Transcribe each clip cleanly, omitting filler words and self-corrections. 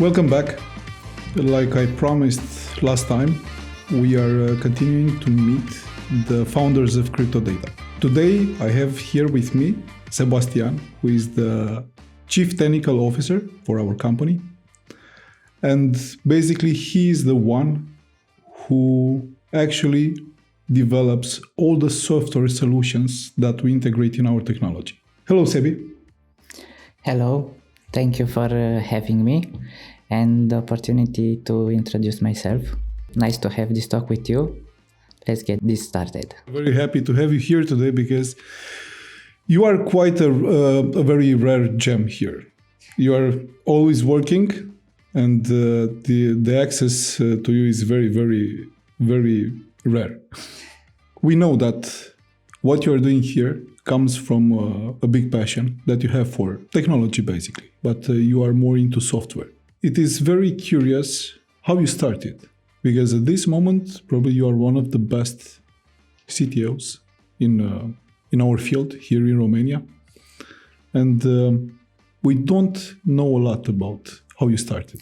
Welcome back. Like I promised last time, we are continuing to meet the founders of CryptoDATA. Today, I have here with me Sebastian, who is the Chief Technical Officer for our company. And basically, he is the one who actually develops all the software solutions that we integrate in our technology. Hello, Sebi. Hello. Thank you for having me and the opportunity to introduce myself. Nice to have this talk with you. Let's get this started. Very happy to have you here today because you are quite a very rare gem here. You are always working and the access to you is very, very, very rare. We know that what you are doing here comes from a big passion that you have for technology, basically, but you are more into software. It is very curious how you started, because at this moment, probably you are one of the best CTOs in our field here in Romania. And we don't know a lot about how you started.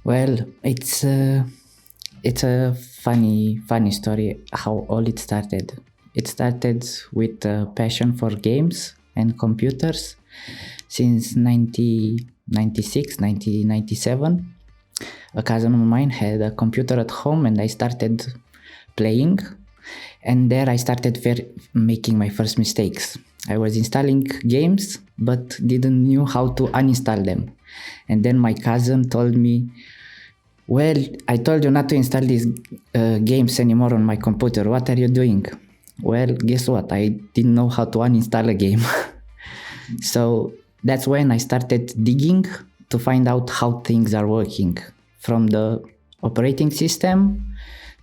Well, it's a funny story how all it started. It started with a passion for games and computers since 1996, 1997. A cousin of mine had a computer at home and I started playing. And there I started making my first mistakes. I was installing games but didn't know how to uninstall them. And then my cousin told me, well, I told you not to install these games anymore on my computer. What are you doing? Well, guess what? I didn't know how to uninstall a game. So that's when I started digging to find out how things are working, from the operating system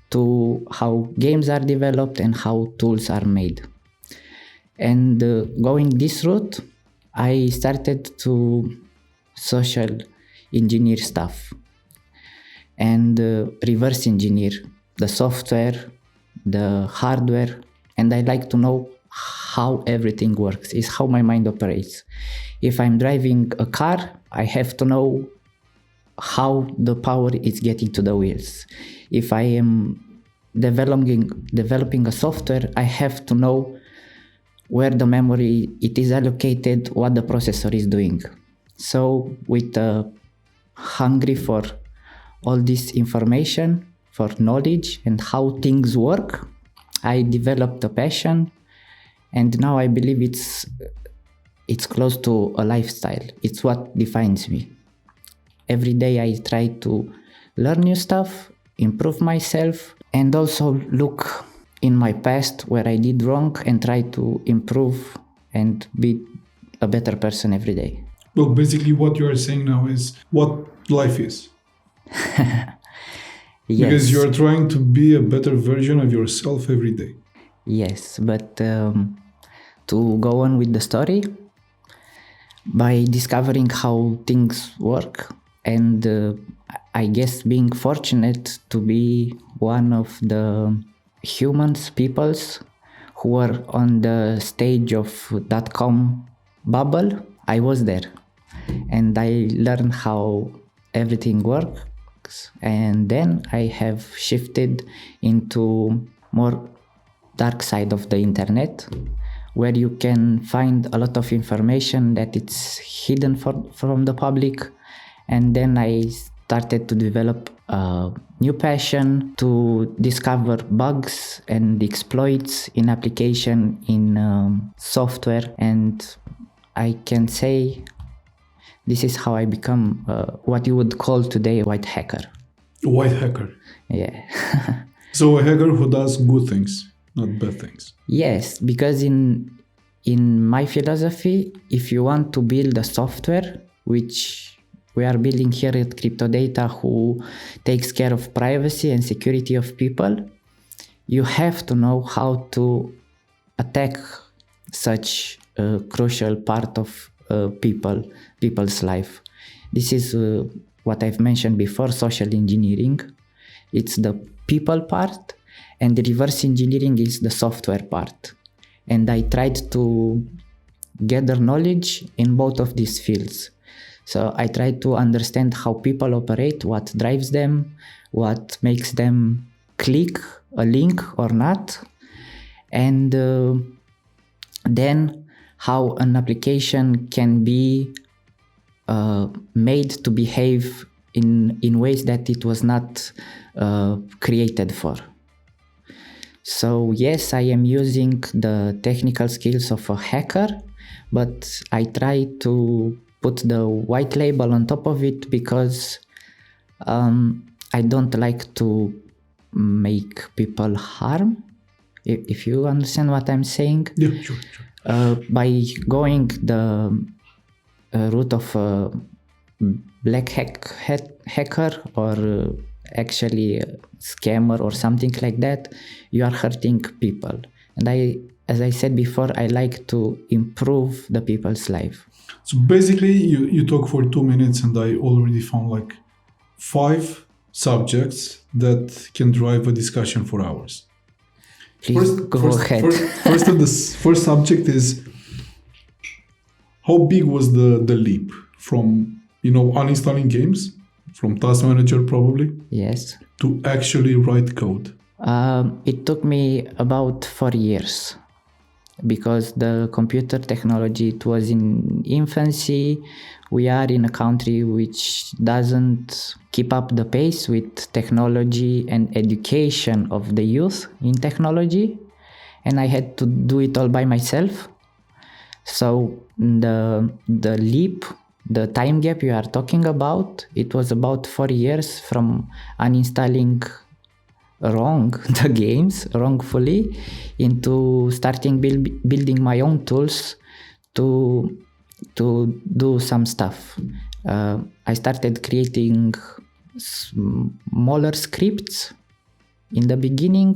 to how games are developed and how tools are made. And going this route, I started to social engineer stuff and reverse engineer the software, the hardware, and I like to know how everything works, is how my mind operates. If I'm driving a car, I have to know how the power is getting to the wheels. If I am developing a software, I have to know where the memory it is allocated, what the processor is doing. So with hungry for all this information, for knowledge and how things work, I developed a passion, and now I believe it's close to a lifestyle. It's what defines me. Every day I try to learn new stuff, improve myself, and also look in my past where I did wrong and try to improve and be a better person every day. Look, basically what you are saying now is what life is. Yes. Because you are trying to be a better version of yourself every day. Yes, but to go on with the story, by discovering how things work and I guess being fortunate to be one of the peoples who were on the stage of .com bubble, I was there and I learned how everything works. And then I have shifted into more dark side of the internet, where you can find a lot of information that it's hidden from the public. And then I started to develop a new passion to discover bugs and exploits in application in software. And I can say this is how I become what you would call today a white hacker. A white hacker? Yeah. So a hacker who does good things, not bad things. Yes, because in my philosophy, if you want to build a software, which we are building here at CryptoDATA, who takes care of privacy and security of people, you have to know how to attack such a crucial part of people's life. This is what I've mentioned before, social engineering. It's the people part, and the reverse engineering is the software part. And I tried to gather knowledge in both of these fields. So I try to understand how people operate, what drives them, what makes them click a link or not, and then how an application can be made to behave in ways that it was not created for. So yes, I am using the technical skills of a hacker, but I try to put the white label on top of it because I don't like to make people harm, if you understand what I'm saying. Yeah, sure. By going the route of a black hacker or actually a scammer or something like that, you are hurting people. And as I said before, I like to improve the people's life. So basically, you talk for 2 minutes, and I already found like 5 subjects that can drive a discussion for hours. Please go ahead. First subject is how big was the leap from uninstalling games, from Task Manager probably, yes, to actually write code? It took me about 4 years because the computer technology, it was in infancy. We are in a country which doesn't keep up the pace with technology and education of the youth in technology, and I had to do it all by myself. So the leap, the time gap you are talking about, it was about 4 years from uninstalling the games wrongfully into starting building my own tools to do some stuff. I started creating smaller scripts in the beginning,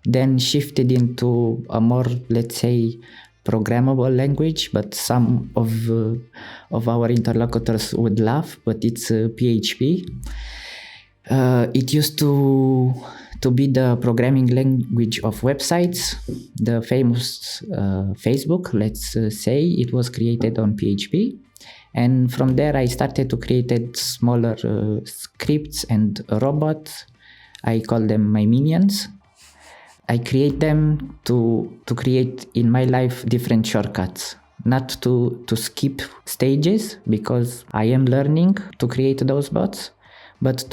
then shifted into a more, let's say, programmable language, but some of our interlocutors would laugh, but it's PHP. It used to be the programming language of websites. The famous Facebook, let's say, it was created on PHP. And from there, I started to create smaller scripts and robots. I call them my minions. I create them to create in my life different shortcuts, not to skip stages because I am learning to create those bots, but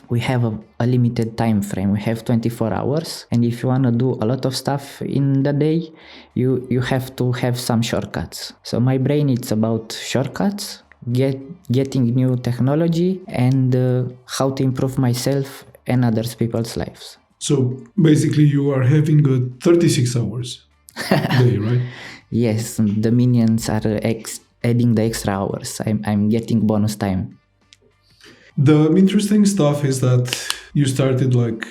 we have a limited time frame. We have 24 hours, and if you want to do a lot of stuff in the day, you have to have some shortcuts. So my brain, it's about shortcuts, getting new technology, and how to improve myself and other people's lives. So basically you are having a 36 hours day, right? Yes, the minions are adding the extra hours. I'm getting bonus time. The interesting stuff is that you started like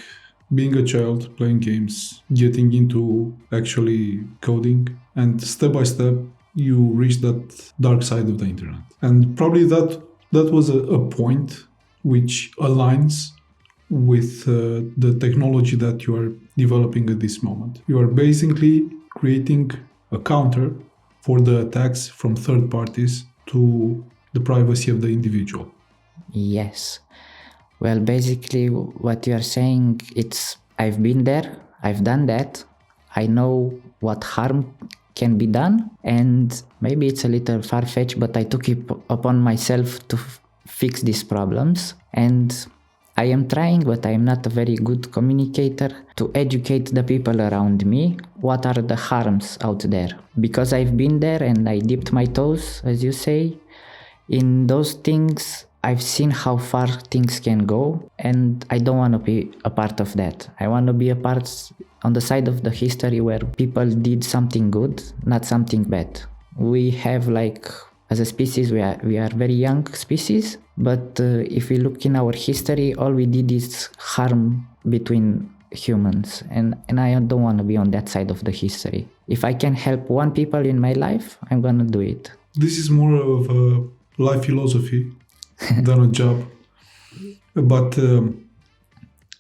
being a child, playing games, getting into actually coding, and step by step you reached that dark side of the internet. And probably that was a point which aligns with the technology that you are developing at this moment. You are basically creating a counter for the attacks from third parties to the privacy of the individual. Yes. Well, basically what you are saying, I've been there, I've done that, I know what harm can be done, and maybe it's a little far-fetched, but I took it upon myself to fix these problems, and I am trying, but I am not a very good communicator, to educate the people around me what are the harms out there. Because I've been there and I dipped my toes, as you say, in those things. I've seen how far things can go, and I don't want to be a part of that. I want to be a part on the side of the history where people did something good, not something bad. We have, like, as a species, we are very young species, but if we look in our history, all we did is harm between humans, and I don't want to be on that side of the history. If I can help one people in my life, I'm gonna do it. This is more of a life philosophy than a job, but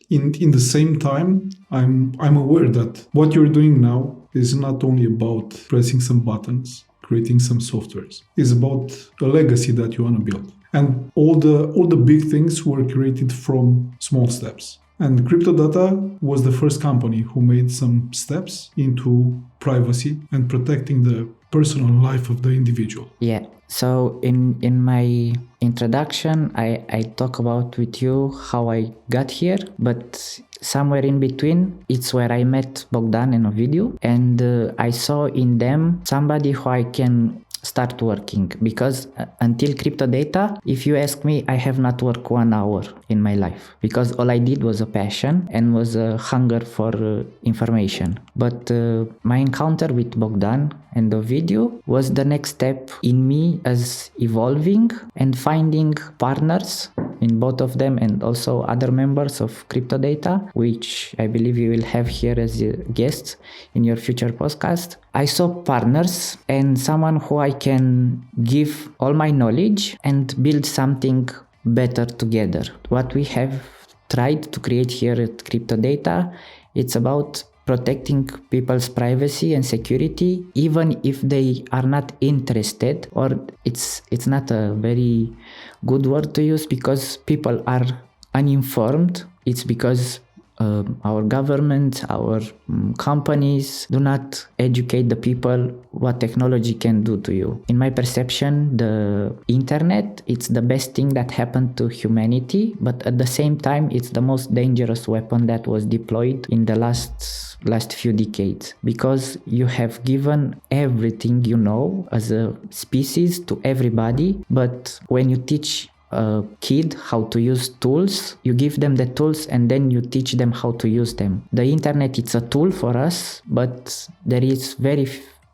in the same time, I'm aware that what you're doing now is not only about pressing some buttons. creating some softwares. It's about a legacy that you want to build. And all the big things were created from small steps. And CryptoDATA was the first company who made some steps into privacy and protecting the personal life of the individual. Yeah. So in my introduction, I talk about with you how I got here, but somewhere in between, it's where I met Bogdan and Ovidiu, and I saw in them somebody who I can start working, because until CryptoDATA, if you ask me, I have not worked 1 hour in my life, because all I did was a passion and was a hunger for information. But my encounter with Bogdan and Ovidiu was the next step in me as evolving and finding partners in both of them, and also other members of CryptoDATA, which I believe you will have here as guests in your future podcast. I saw partners and someone who I can give all my knowledge and build something better together. What we have tried to create here at CryptoDATA, it's about protecting people's privacy and security, even if they are not interested, or it's not a very good word to use, because people are uninformed. It's because our government, our companies do not educate the people what technology can do to you. In my perception, the internet, it's the best thing that happened to humanity, but at the same time, it's the most dangerous weapon that was deployed in the last few decades, because you have given everything you know as a species to everybody, but when you teach a kid how to use tools, you give them the tools and then you teach them how to use them. The internet, it's a tool for us, but there is very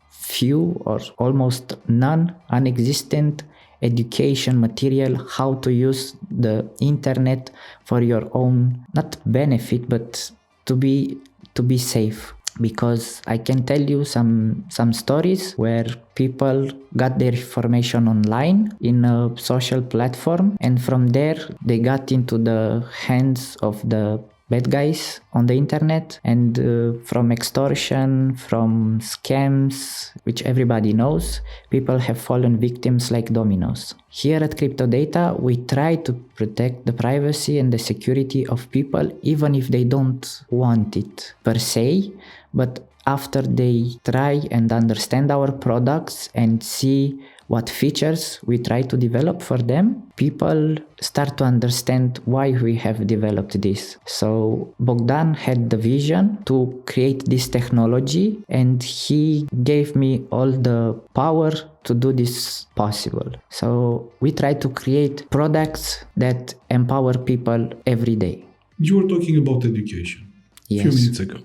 few or almost none, non-existent education material how to use the internet for your own, not benefit, but to be safe. Because I can tell you some stories where people got their information online in a social platform, and from there they got into the hands of the bad guys on the internet, and from extortion, from scams, which everybody knows, people have fallen victims like dominoes. Here at CryptoDATA, we try to protect the privacy and the security of people, even if they don't want it per se, but after they try and understand our products and see what features we try to develop for them, people start to understand why we have developed this. So Bogdan had the vision to create this technology, and he gave me all the power to do this possible. So we try to create products that empower people every day. You were talking about education a few minutes ago.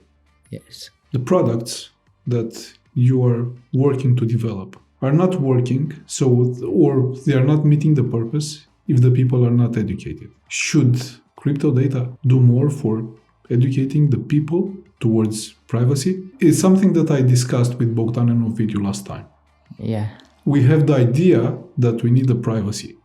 Yes. The products that you are working to develop are not working, or they are not meeting the purpose if the people are not educated. Should CryptoDATA do more for educating the people towards privacy? It's something that I discussed with Bogdan and Ovidiu last time. Yeah. We have the idea that we need the privacy,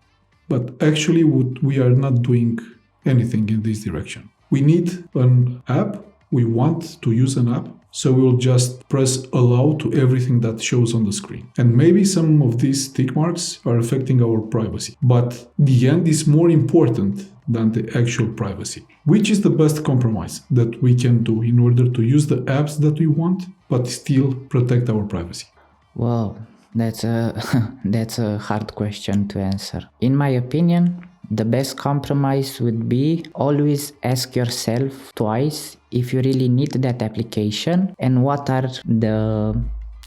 but actually we are not doing anything in this direction. We need an app. We want to use an app, so we'll just press allow to everything that shows on the screen. And maybe some of these tick marks are affecting our privacy, but the end is more important than the actual privacy. Which is the best compromise that we can do in order to use the apps that we want, but still protect our privacy? Wow, that's a hard question to answer. In my opinion, the best compromise would be always ask yourself twice if you really need that application and what are the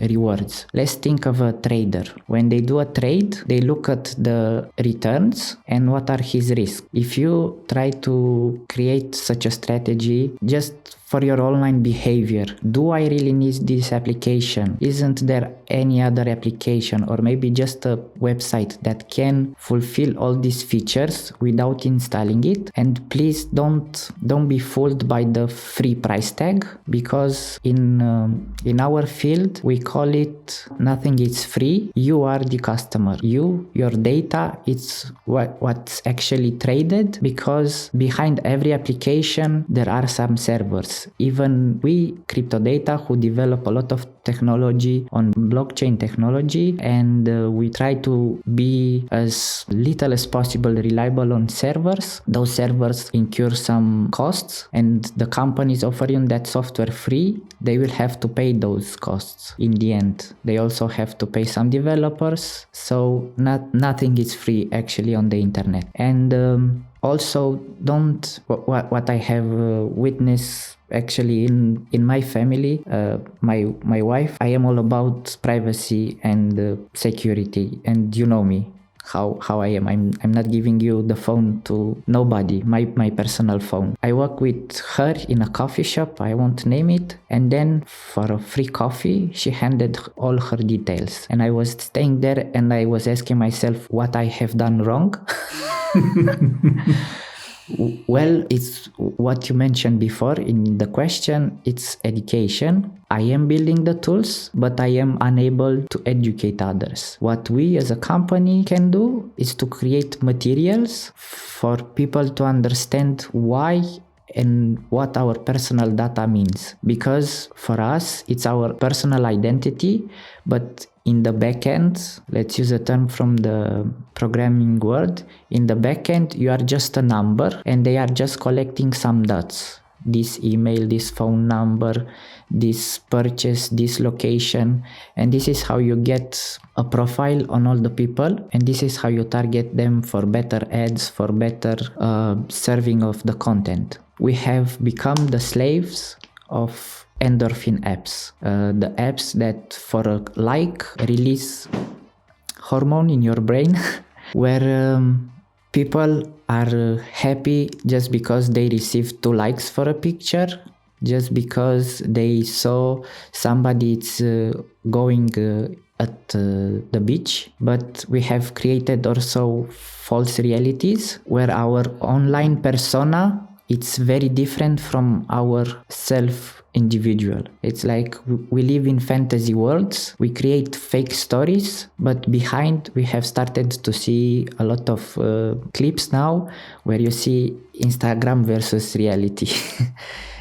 rewards. Let's think of a trader. When they do a trade, they look at the returns and what are his risks. If you try to create such a strategy just for your online behavior, do I really need this application? Isn't there any other application, or maybe just a website that can fulfill all these features without installing it? And please don't be fooled by the free price tag, because in our field we call it nothing is free. You are the customer. Your data, it's what's actually traded, because behind every application there are some servers. Even we, CryptoDATA, who develop a lot of technology, on blockchain technology, and we try to be as little as possible reliable on servers. Those servers incur some costs, and the companies offering that software free, they will have to pay those costs in the end. They also have to pay some developers, so nothing is free actually on the internet. And also, what I have witnessed actually in my family, my wife, I am all about privacy and security, and you know me, how I am. I'm not giving you the phone to nobody, my personal phone. I work with her in a coffee shop, I won't name it, and then for a free coffee she handed all her details, and I was staying there and I was asking myself what I have done wrong. Well, it's what you mentioned before in the question. It's education. I am building the tools, but I am unable to educate others. What we as a company can do is to create materials for people to understand why and what our personal data means. Because for us, it's our personal identity, but in the backend, let's use a term from the programming world, in the backend, you are just a number and they are just collecting some dots. This email, this phone number, this purchase, this location, and this is how you get a profile on all the people, and this is how you target them for better ads, for better serving of the content. We have become the slaves of endorphin apps, the apps that for a like release hormone in your brain where people are happy just because they received 2 likes for a picture, just because they saw somebody going at the beach. But we have created also false realities where our online persona, it's very different from our self-individual. It's like we live in fantasy worlds, we create fake stories, but behind we have started to see a lot of clips now where you see Instagram versus reality.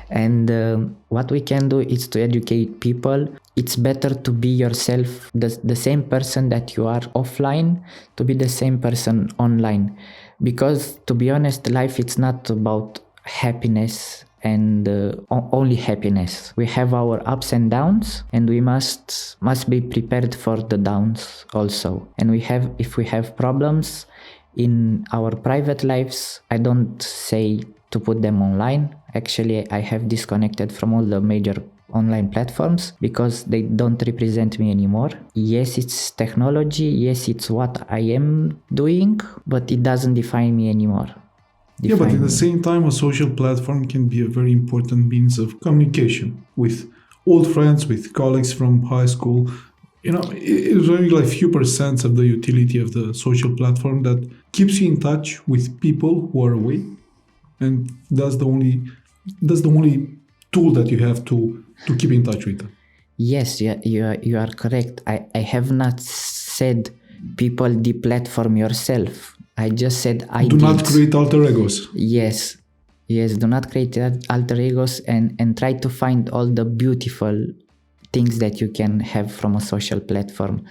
And what we can do is to educate people. It's better to be yourself, the same person that you are offline, to be the same person online. Because to be honest, life it's not about happiness and only happiness. We have our ups and downs, and we must be prepared for the downs also. And if we have problems in our private lives, I don't say to put them online. Actually, I have disconnected from all the major online platforms because they don't represent me anymore. Yes, it's technology. Yes, it's what I am doing, but it doesn't define me anymore. Yeah, but at the same time, a social platform can be a very important means of communication with old friends, with colleagues from high school. You know, it's only like few percent of the utility of the social platform that keeps you in touch with people who are away, and that's the only tool that you have to keep in touch with them. Yes, you are correct. I have not said people deplatform yourself. I just said do not create alter egos. Yes, do not create alter egos and try to find all the beautiful things that you can have from a social platform.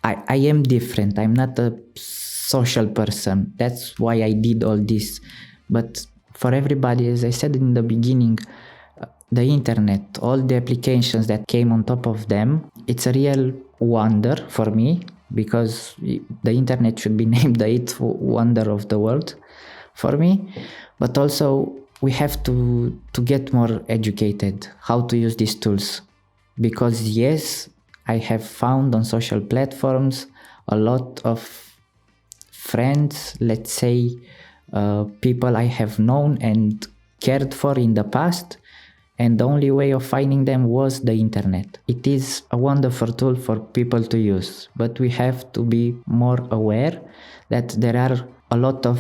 I am different. I'm not a social person. That's why I did all this. But for everybody, as I said in the beginning, the internet, all the applications that came on top of them, it's a real wonder for me, because the internet should be named the 8th wonder of the world for me. But also we have to get more educated how to use these tools, because yes, I have found on social platforms a lot of friends, let's say people I have known and cared for in the past, and the only way of finding them was the internet. It is a wonderful tool for people to use, but we have to be more aware that there are a lot of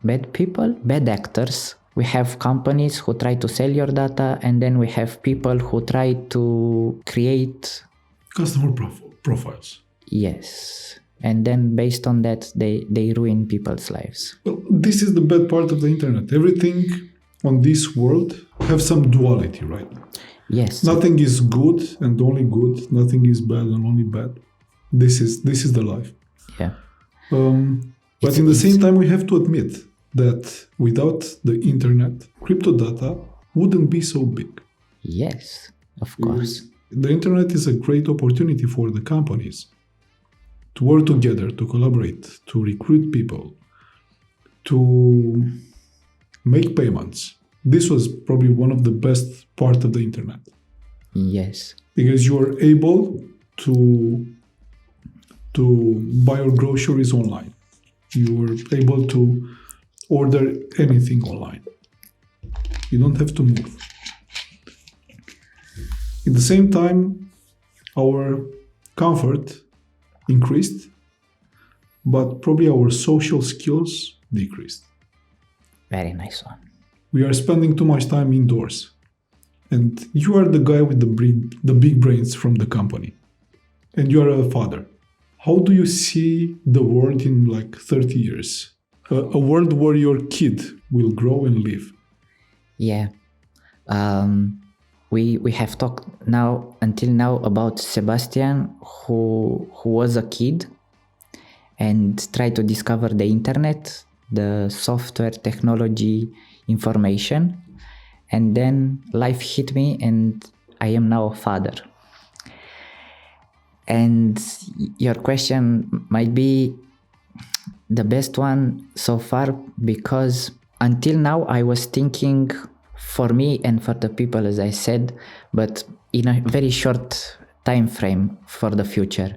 bad people, bad actors. We have companies who try to sell your data, and then we have people who try to create customer profiles. Yes. And then based on that, they ruin people's lives. Well, this is the bad part of the internet. Everything on this world have some duality, right? Yes. Nothing is good and only good. Nothing is bad and only bad. This is the life. Yeah. But in the same time, we have to admit that without the internet, CryptoDATA wouldn't be so big. Yes, of course. The internet is a great opportunity for the companies to work together, to collaborate, to recruit people, to make payments. This was probably one of the best part of the internet. Yes. Because you are able to buy your groceries online. You are able to order anything online. You don't have to move. At the same time, our comfort increased, but probably our social skills decreased. Very nice one. We are spending too much time indoors. And you are the guy with the big brains from the company. And you are a father. How do you see the world in like 30 years? A world where your kid will grow and live. Yeah. We have talked until now about Sebastian, who was a kid and tried to discover the internet, the software, technology, information. And then life hit me and I am now a father. And your question might be the best one so far, because until now I was thinking for me and for the people, as I said, but in a very short time frame for the future.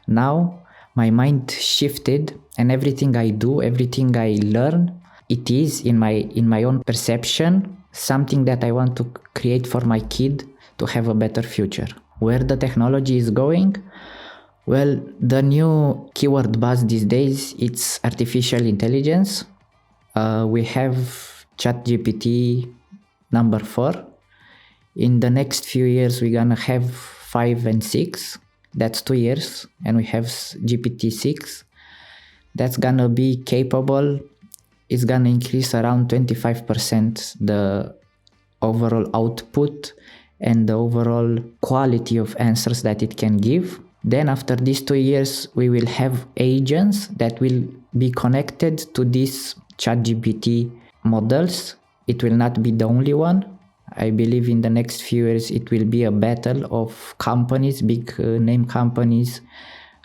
Now my mind shifted, and everything I do, everything I learn, it is in my own perception something that I want to create for my kid to have a better future. Where the technology is going? Well, the new keyword buzz these days, it's artificial intelligence. We have ChatGPT number 4. In the next few years, we're gonna have 5 and 6. That's 2 years. And we have GPT-6. That's gonna be capable. It's gonna increase around 25% the overall output and the overall quality of answers that it can give. Then after these 2 years, we will have agents that will be connected to these ChatGPT models. It will not be the only one. I believe in the next few years, it will be a battle of companies, big name companies,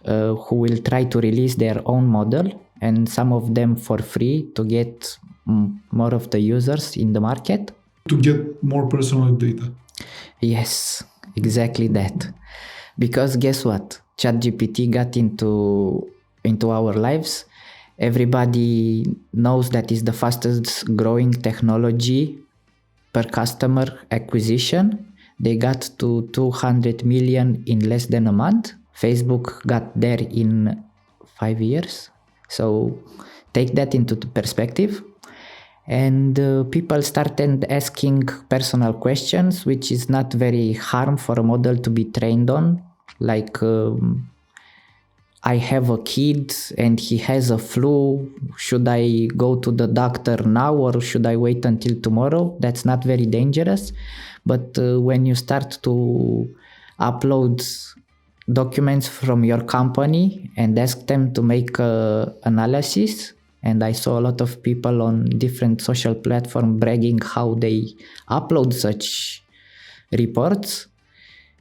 who will try to release their own model, and some of them for free to get more of the users in the market. To get more personal data. Yes, exactly that. Because guess what? ChatGPT got into our lives. Everybody knows that is the fastest growing technology per customer acquisition. They got to 200 million in less than a month. Facebook got there in 5 years. So take that into perspective. And people started asking personal questions, which is not very harm for a model to be trained on. Like, I have a kid and he has a flu. Should I go to the doctor now or should I wait until tomorrow? That's not very dangerous. But when you start to upload documents from your company and ask them to make analysis, and I saw a lot of people on different social platforms bragging how they upload such reports.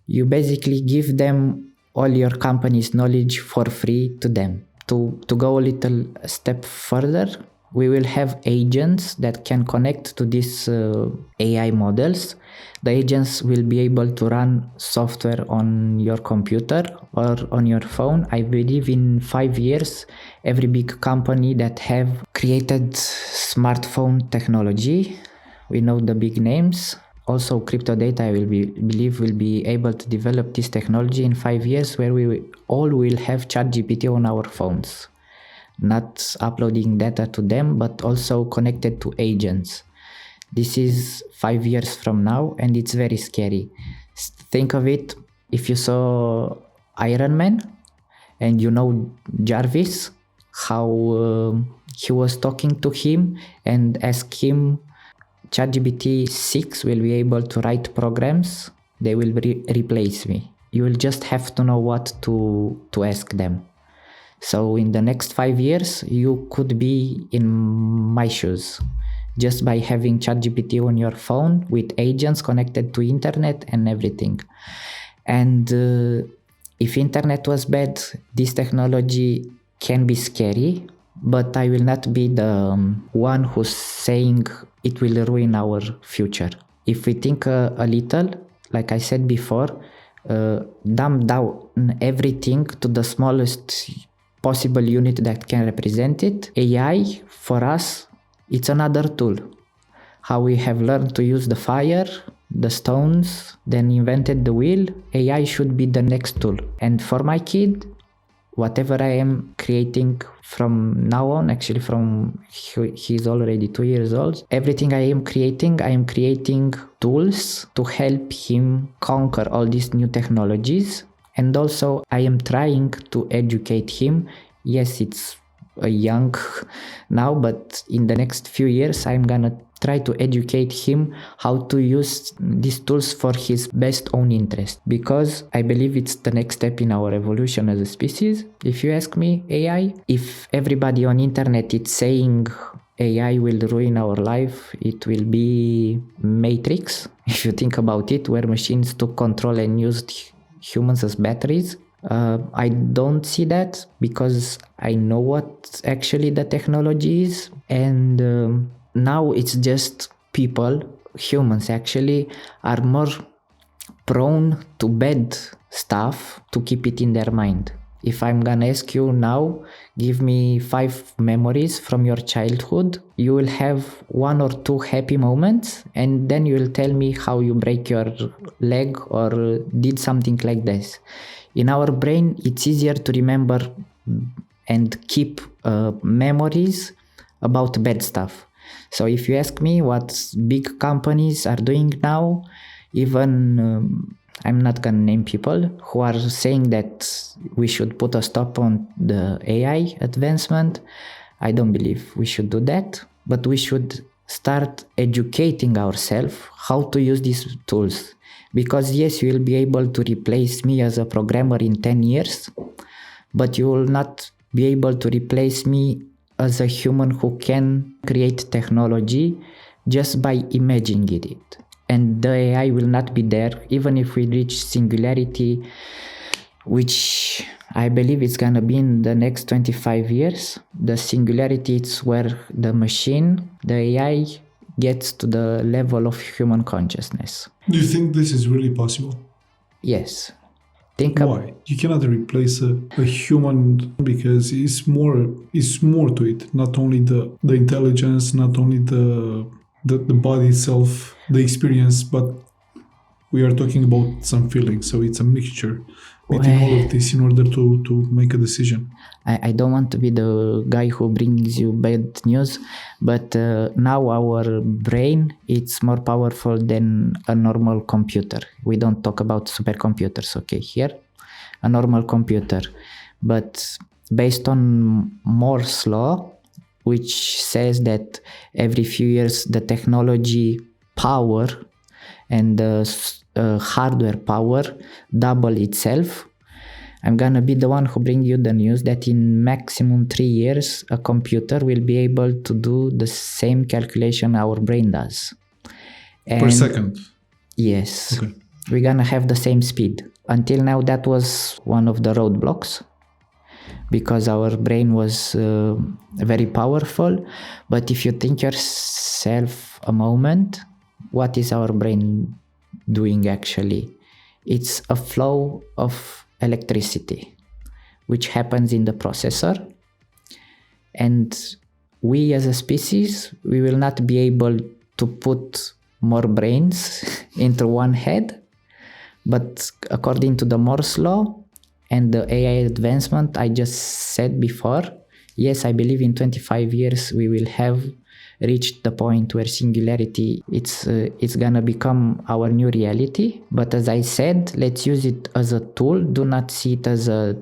You basically give them all your company's knowledge for free to them. To go a little step further, we will have agents that can connect to these AI models. The agents will be able to run software on your computer or on your phone. I believe in 5 years, every big company that have created smartphone technology, we know the big names. Also, CryptoDATA, I believe, will be able to develop this technology in 5 years, where we all will have ChatGPT on our phones. Not uploading data to them, but also connected to agents. This is 5 years from now, and it's very scary. Think of it, if you saw Iron Man, and you know Jarvis, how he was talking to him and asked him, ChatGPT 6 will be able to write programs they will replace me. You will just have to know what to ask them. So in the next 5 years, you could be in my shoes just by having ChatGPT on your phone with agents connected to internet and everything. And if internet was bad, this technology can be scary, but I will not be the one who's saying it will ruin our future. If we think a little, like I said before, dumb down everything to the smallest possible unit that can represent it, AI for us, it's another tool. How we have learned to use the fire, the stones, then invented the wheel, AI should be the next tool. And for my kid, whatever I am creating from now on, actually from he's already 2 years old, everything I am creating tools to help him conquer all these new technologies. And also I am trying to educate him. Yes, it's young now, but in the next few years, I'm gonna try to educate him how to use these tools for his best own interest, because I believe it's the next step in our evolution as a species. If you ask me, AI, if everybody on internet is saying AI will ruin our life, it will be Matrix, if you think about it, where machines took control and used humans as batteries. I don't see that, because I know what actually the technology is, and now it's just people, humans actually, are more prone to bad stuff to keep it in their mind. If I'm gonna ask you now, give me 5 memories from your childhood, you will have 1 or 2 happy moments, and then you will tell me how you break your leg or did something like this. In our brain, it's easier to remember and keep memories about bad stuff. So if you ask me what big companies are doing now, even I'm not gonna name people who are saying that we should put a stop on the AI advancement, I don't believe we should do that, but we should start educating ourselves how to use these tools. Because yes, you will be able to replace me as a programmer in 10 years, but you will not be able to replace me as a human who can create technology just by imagining it. And the AI will not be there, even if we reach singularity, which I believe it's gonna be in the next 25 years. The singularity is where the machine, the AI, gets to the level of human consciousness. Do you think this is really possible? Yes. Why? You cannot replace a human, because it's more to it. Not only the intelligence, not only the body itself, the experience, but we are talking about some feelings. So it's a mixture between all of this in order to make a decision. I don't want to be the guy who brings you bad news, but now our brain, it's more powerful than a normal computer. We don't talk about supercomputers, okay, here, a normal computer. But based on Moore's law, which says that every few years the technology power and the hardware power double itself, I'm gonna be the one who bring you the news that in maximum 3 years, a computer will be able to do the same calculation our brain does. Per second? Yes. Okay. We're gonna have the same speed. Until now, that was one of the roadblocks, because our brain was very powerful. But if you think yourself a moment, what is our brain doing actually? It's a flow of electricity which happens in the processor, and we as a species, we will not be able to put more brains into one head. But according to the Moore's law and the AI advancement I just said before, yes, I believe in 25 years we will have reached the point where singularity, it's gonna become our new reality. But as I said, let's use it as a tool. Do not see it as a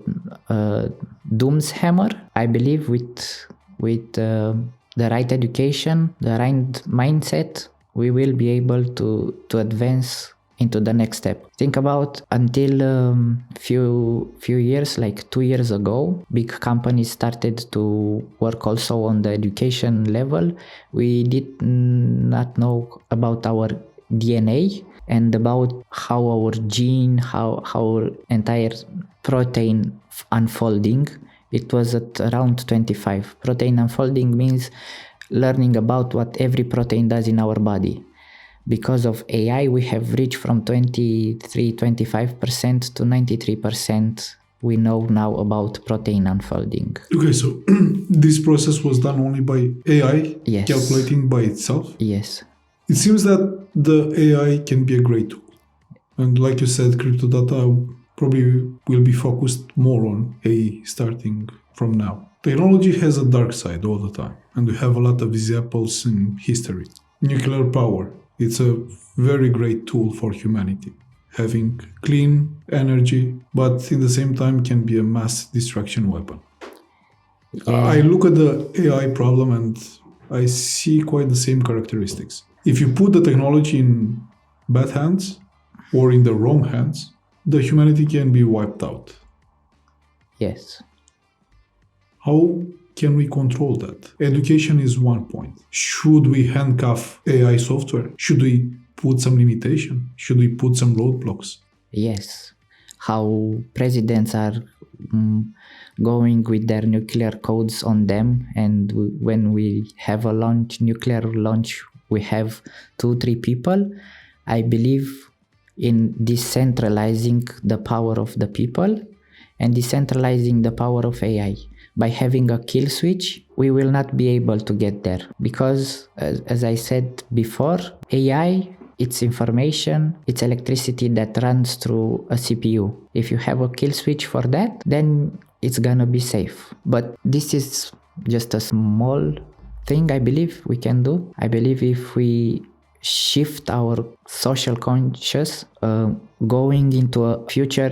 doomshammer. I believe with the right education, the right mindset, we will be able to advance into the next step. Think about until few years, like 2 years ago, big companies started to work also on the education level. We did not know about our DNA and about how our gene, how our entire protein unfolding. It was at around 25. Protein unfolding means learning about what every protein does in our body. Because of AI, we have reached from 25% to 93% we know now about protein unfolding. Okay, so this process was done only by AI, Yes. calculating by itself? Yes. It seems that the AI can be a great tool. And like you said, CryptoDATA probably will be focused more on AI starting from now. Technology has a dark side all the time, and we have a lot of examples in history. Nuclear power, it's a very great tool for humanity. Having clean energy, but in the same time can be a mass destruction weapon. I look at the AI problem and I see quite the same characteristics. If you put the technology in bad hands or in the wrong hands, the humanity can be wiped out. Yes. How can we control that? Education is one point. Should we handcuff AI software? Should we put some limitation? Should we put some roadblocks? Yes. How presidents are going with their nuclear codes on them, and when we have a nuclear launch, we have 2-3 people. I believe in decentralizing the power of the people and decentralizing the power of AI. By having a kill switch, we will not be able to get there because, as I said before, AI, it's information, it's electricity that runs through a CPU. If you have a kill switch for that, then it's gonna be safe. But this is just a small thing I believe we can do. I believe if we shift our social conscious, going into a future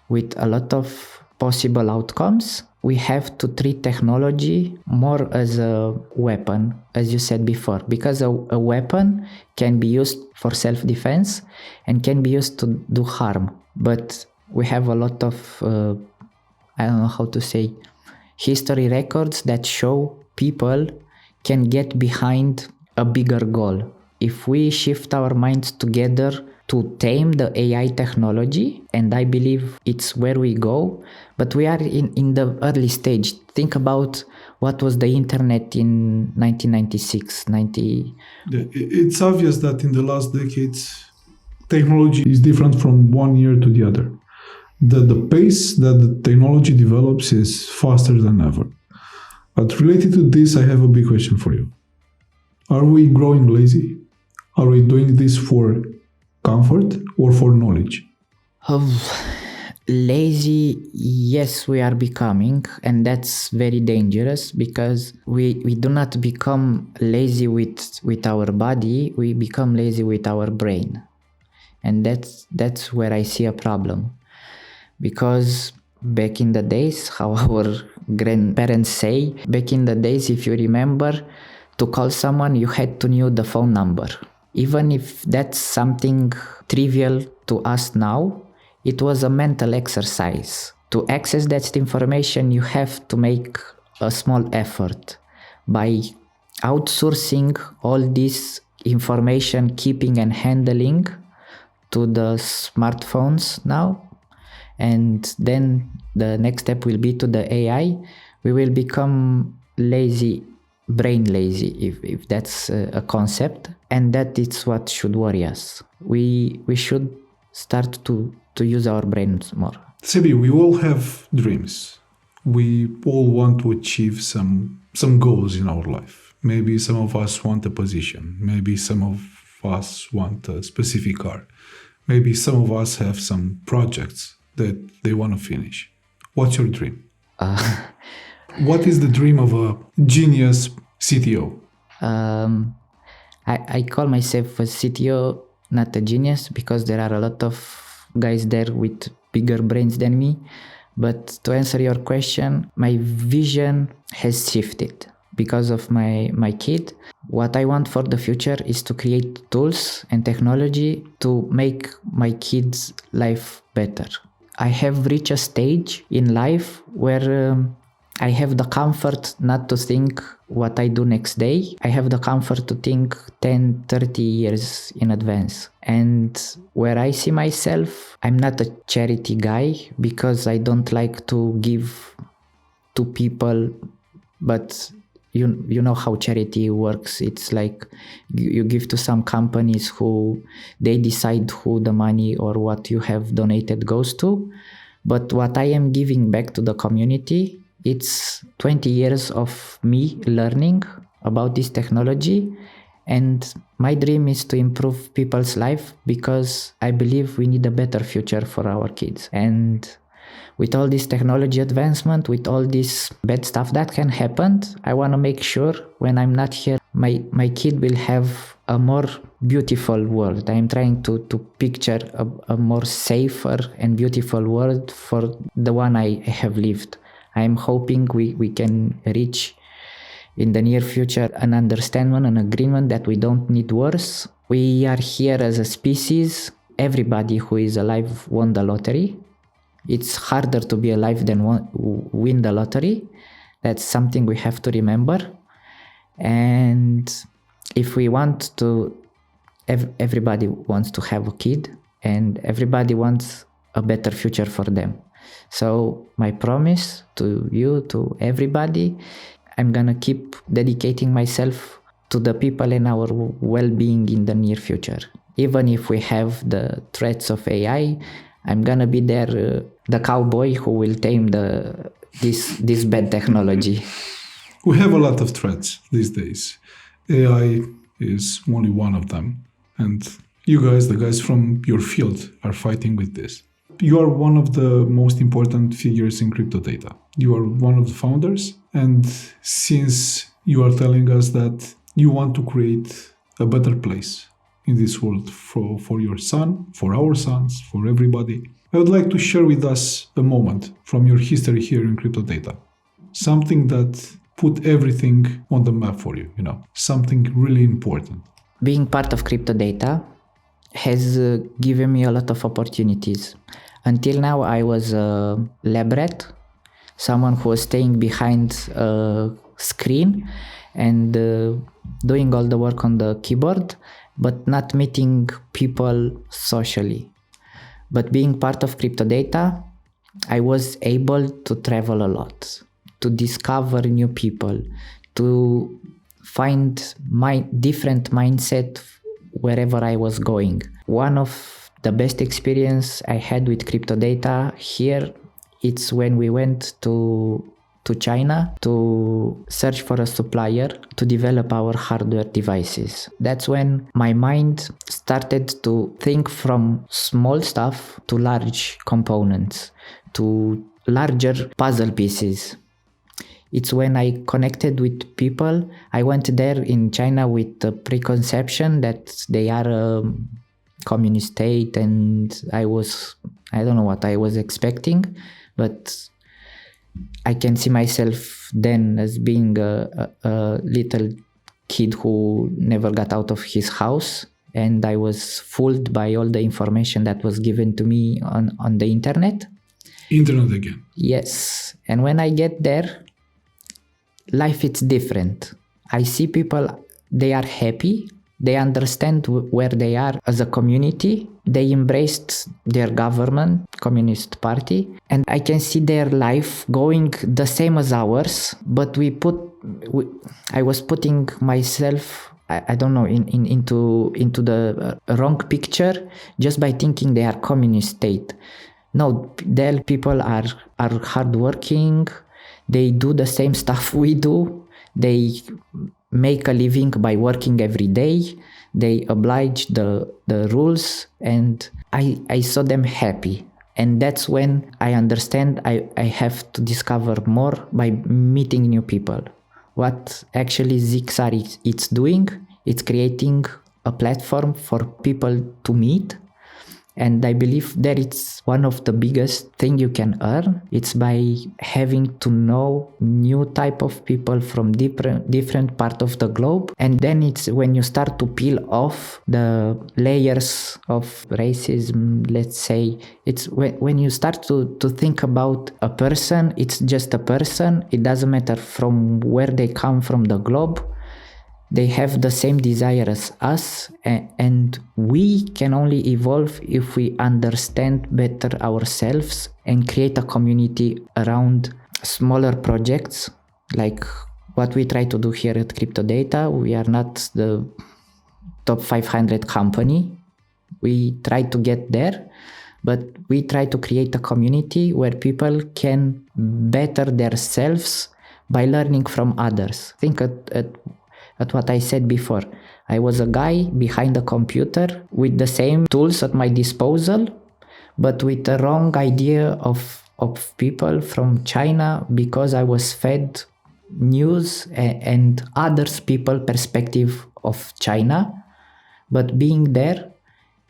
with a lot of possible outcomes, we have to treat technology more as a weapon, as you said before, because a weapon can be used for self-defense and can be used to do harm. But we have a lot of, I don't know how to say, history records that show people can get behind a bigger goal. If we shift our minds together to tame the AI technology, and I believe it's where we go, but we are in the early stage. Think about what was the internet in 1996, 90. It's obvious that in the last decades, technology is different from one year to the other. The pace that the technology develops is faster than ever. But related to this, I have a big question for you. Are we growing lazy? Are we doing this for comfort or for knowledge? Lazy, yes, we are becoming, and that's very dangerous because we do not become lazy with our body, we become lazy with our brain. And that's where I see a problem. Because back in the days, how our grandparents say, back in the days, if you remember, to call someone, you had to know the phone number. Even if that's something trivial to us now, it was a mental exercise. To access that information, you have to make a small effort. By outsourcing all this information keeping and handling to the smartphones now, and then the next step will be to the AI, we will become lazy, brain lazy, if that's a concept, and that is what should worry us. We should start to use our brains more. Sebi, we all have dreams. We all want to achieve some goals in our life. Maybe some of us want a position. Maybe some of us want a specific car. Maybe some of us have some projects that they want to finish. What's your dream? What is the dream of a genius CTO? I call myself a CTO, not a genius, because there are a lot of guys there with bigger brains than me. But to answer your question, my vision has shifted. because of my kid. What I want for the future is to create tools and technology to make my kids' life better. I have reached a stage in life where I have the comfort not to think what I do next day. I have the comfort to think 10, 30 years in advance. And where I see myself, I'm not a charity guy because I don't like to give to people, but you know how charity works. It's like you give to some companies who they decide who the money or what you have donated goes to. But what I am giving back to the community, it's 20 years of me learning about this technology. And my dream is to improve people's life because I believe we need a better future for our kids. And with all this technology advancement, with all this bad stuff that can happen, I want to make sure when I'm not here, my kid will have a more beautiful world. I'm trying to picture a more safer and beautiful world for the one I have lived. I'm hoping we can reach in the near future an understanding, an agreement that we don't need wars. We are here as a species. Everybody who is alive won the lottery. It's harder to be alive than win the lottery. That's something we have to remember. And if we want to, everybody wants to have a kid and everybody wants a better future for them. So my promise to you, to everybody, I'm gonna keep dedicating myself to the people and our well-being in the near future. Even if we have the threats of AI, I'm gonna be there, the cowboy who will tame this bad technology. We have a lot of threats these days. AI is only one of them. And you guys, the guys from your field, are fighting with this. You are one of the most important figures in CryptoDATA. You are one of the founders. And since you are telling us that you want to create a better place in this world for your son, for our sons, for everybody, I would like to share with us a moment from your history here in CryptoDATA. Something that put everything on the map for you, something really important. Being part of CryptoDATA has given me a lot of opportunities. Until now, I was a lab rat, someone who was staying behind a screen and doing all the work on the keyboard, but not meeting people socially. But being part of CryptoDATA, I was able to travel a lot, to discover new people, to find my different mindset wherever I was going. One of the best experience I had with CryptoDATA here, it's when we went to China to search for a supplier to develop our hardware devices. That's when my mind started to think from small stuff to large components, to larger puzzle pieces. It's when I connected with people. I went there in China with the preconception that they are a communist state, and I don't know what I was expecting, but I can see myself then as being a little kid who never got out of his house, and I was fooled by all the information that was given to me on the internet. Internet again. Yes. And when I get there, life is different. I see people, they are happy. They understand where they are as a community. They embraced their government, Communist Party, and I can see their life going the same as ours. But I was putting myself, I don't know, into the wrong picture just by thinking they are communist state. No, their people are hardworking. They do the same stuff we do. They make a living by working every day. They oblige the rules, and I saw them happy. And that's when I understand I have to discover more by meeting new people. What actually Zixar it's doing, it's creating a platform for people to meet And I believe that it's one of the biggest thing you can earn. It's by having to know new type of people from different part of the globe. And then it's when you start to peel off the layers of racism, let's say, it's when you start to think about a person, it's just a person. It doesn't matter from where they come from the globe. They have the same desire as us, and we can only evolve if we understand better ourselves and create a community around smaller projects like what we try to do here at CryptoDATA. We are not the top 500 company. We try to get there, but we try to create a community where people can better themselves by learning from others. Think at what I said before. I was a guy behind a computer with the same tools at my disposal, but with the wrong idea of people from China, because I was fed news and others people perspective of China. But being there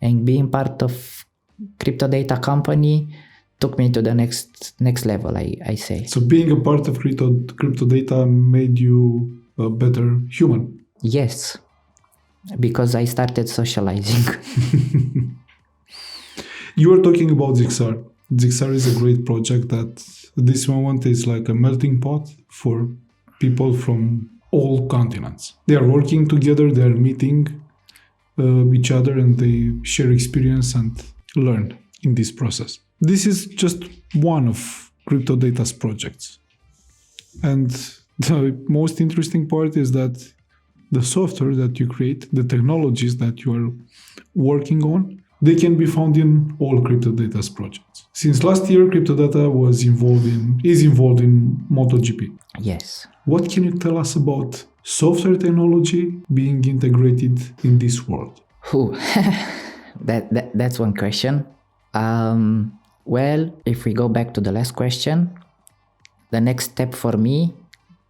and being part of CryptoDATA company took me to the next level, I say. So being a part of CryptoDATA made you a better human. Yes, because I started socializing. You were talking about Zixar. Zixar is a great project that at this moment is like a melting pot for people from all continents. They are working together, they are meeting each other, and they share experience and learn in this process. This is just one of CryptoDATA's projects. And the most interesting part is that the software that you create, the technologies that you are working on, they can be found in all CryptoDATA's projects. Since last year, CryptoDATA is involved in Moto GP. Yes. What can you tell us about software technology being integrated in this world? That's one question. Well, if we go back to the last question, the next step for me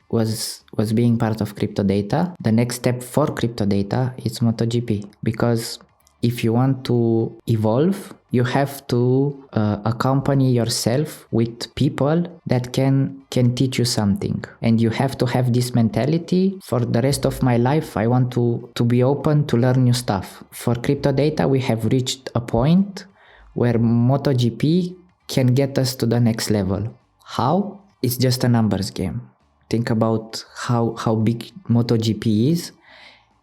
was being part of CryptoDATA. The next step for CryptoDATA is Moto GP, because if you want to evolve, you have to accompany yourself with people that can teach you something. And you have to have this mentality. For the rest of my life, I want to be open to learn new stuff. For CryptoDATA, we have reached a point where Moto GP can get us to the next level. How? It's just a numbers game. Think about how big Moto GP is.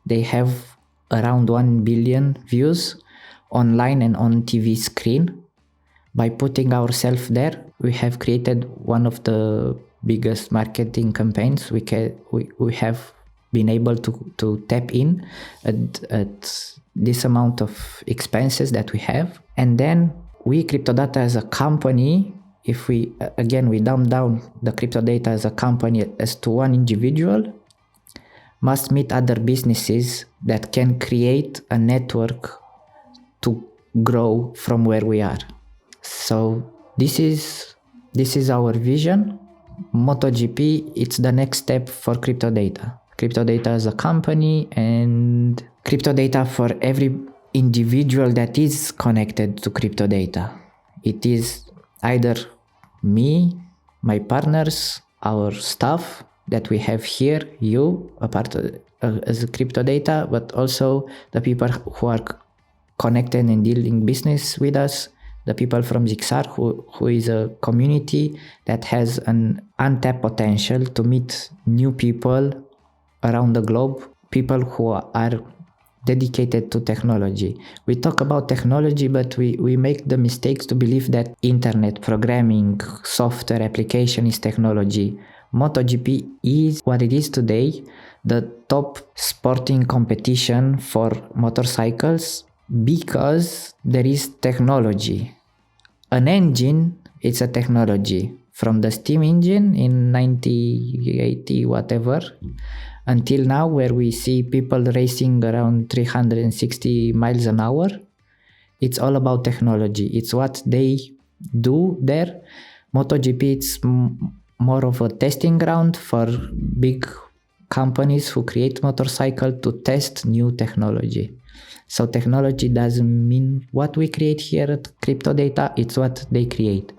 They have around 1 billion views online and on TV screen. By putting ourselves there, we have created one of the biggest marketing campaigns we have been able to tap in at this amount of expenses that we have. And then we, CryptoDATA as a company, if we dumb down the CryptoDATA as a company as to one individual, must meet other businesses that can create a network to grow from where we are. So this is our vision. Moto GP, it's the next step for CryptoDATA. CryptoDATA as a company, and CryptoDATA for every individual that is connected to CryptoDATA. It is either me, my partners, our staff that we have here, you, a part of, as a CryptoDATA, but also the people who are connected and dealing business with us, the people from Zixar, who is a community that has an untapped potential to meet new people around the globe, people who are dedicated to technology. We talk about technology, but we make the mistakes to believe that internet, programming, software application is technology. MotoGP is what it is today, the top sporting competition for motorcycles, because there is technology. An engine, it's a technology. From the steam engine in 1980 whatever, until now, where we see people racing around 360 miles an hour, it's all about technology. It's what they do there. MotoGP, it's more of a testing ground for big companies who create motorcycle to test new technology. So technology doesn't mean what we create here at CryptoDATA, it's what they create.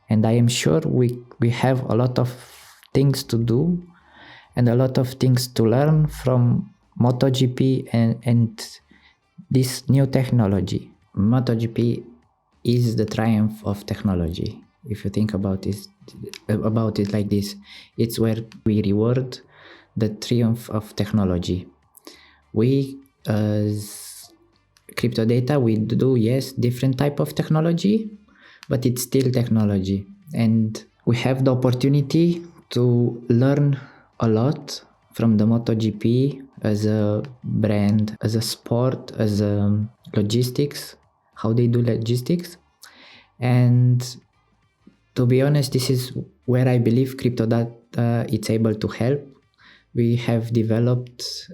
And I am sure we have a lot of things to do and a lot of things to learn from Moto GP and this new technology. Moto GP is the triumph of technology. If you think about it like this, it's where we reward the triumph of technology. We, as CryptoDATA, we do, yes, different type of technology, but it's still technology. And we have the opportunity to learn a lot from the MotoGP as a brand, as a sport, as a logistics, how they do logistics. And to be honest, this is where I believe CryptoDATA is able to help. We have developed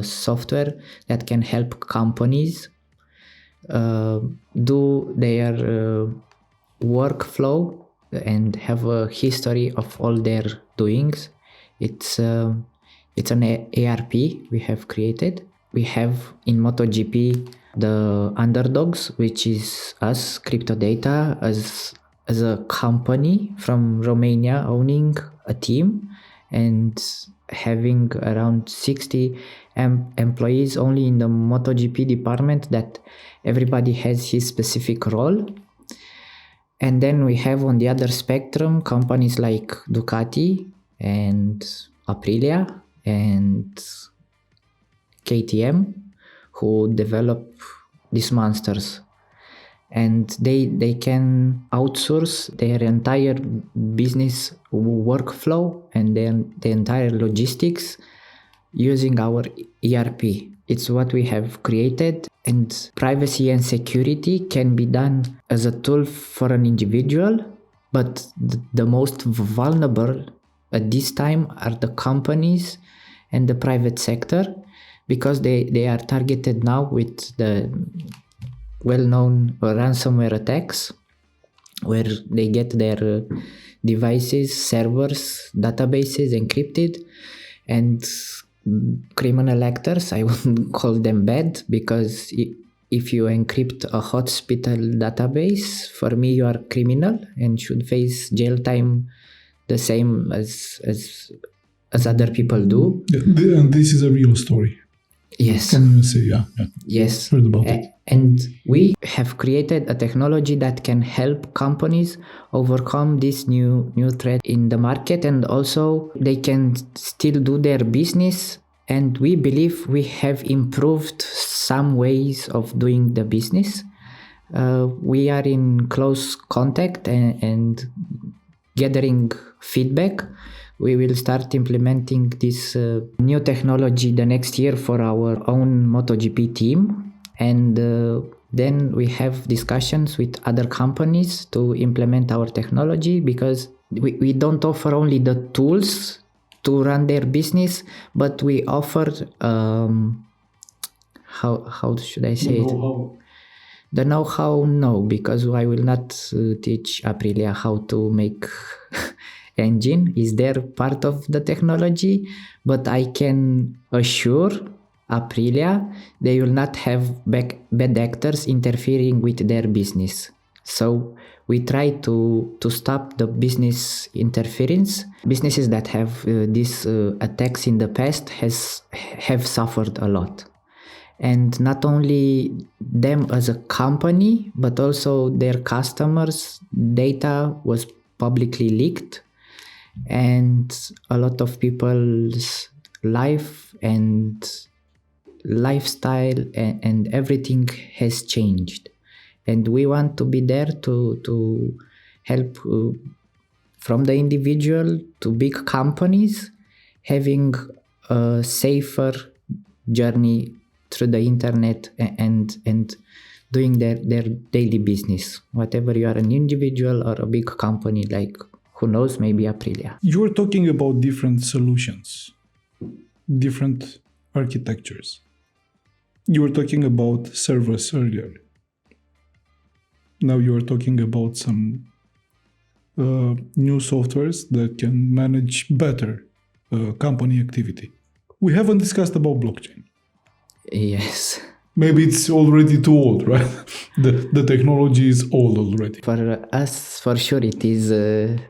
software that can help companies do their workflow and have a history of all their doings. It's an ARP we have created. We have in MotoGP the underdogs, which is us, CryptoDATA, as a company from Romania owning a team and having around 60 employees only in the MotoGP department, that everybody has his specific role. And then we have on the other spectrum companies like Ducati and Aprilia and KTM who develop these monsters, and they can outsource their entire business workflow and then the entire logistics using our ERP. It's what we have created, and privacy and security can be done as a tool for an individual, but the most vulnerable at this time are the companies and the private sector, because they are targeted now with the well-known ransomware attacks, where they get their devices, servers, databases encrypted, and criminal actors, I wouldn't call them bad, because if you encrypt a hospital database, for me you are criminal and should face jail time the same as other people do. And this is a real story. Yes. Can you say, yeah. Yes. Heard about it. And we have created a technology that can help companies overcome this new threat in the market, and also they can still do their business. And we believe we have improved some ways of doing the business. We are in close contact and gathering feedback. We will start implementing this new technology the next year for our own MotoGP team. And then we have discussions with other companies to implement our technology, because we don't offer only the tools to run their business, but we offer, how should I say it? The know-how, no, because I will not teach Aprilia how to make engine. Is there part of the technology, but I can assure Aprilia they will not have bad actors interfering with their business. So we try to stop the business interference. Businesses that have these attacks in the past have suffered a lot. And not only them as a company, but also their customers' data was publicly leaked, and a lot of people's life and lifestyle and everything has changed. And we want to be there to help from the individual to big companies having a safer journey through the internet and doing their daily business, whatever you are, an individual or a big company, like, who knows, maybe Aprilia. You were talking about different solutions, different architectures. You were talking about servers earlier. Now you are talking about some new softwares that can manage better company activity. We haven't discussed about blockchain. Yes. Maybe it's already too old, right? The technology is old already. For us, for sure, it is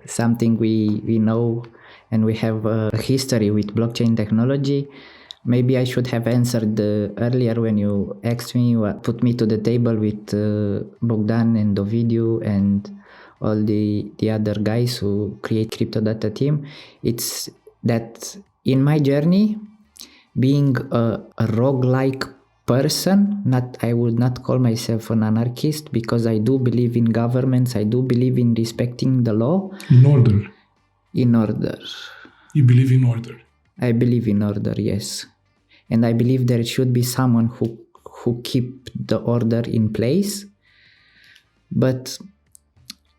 something we know, and we have a history with blockchain technology. Maybe I should have answered earlier when you asked me, put me to the table with Bogdan and Ovidiu and all the other guys who create CryptoDATA team. It's that in my journey, being a roguelike person, I would not call myself an anarchist, because I do believe in governments, I do believe in respecting the law. In order. In order. You believe in order. I believe in order, yes. And I believe there should be someone who keep the order in place. But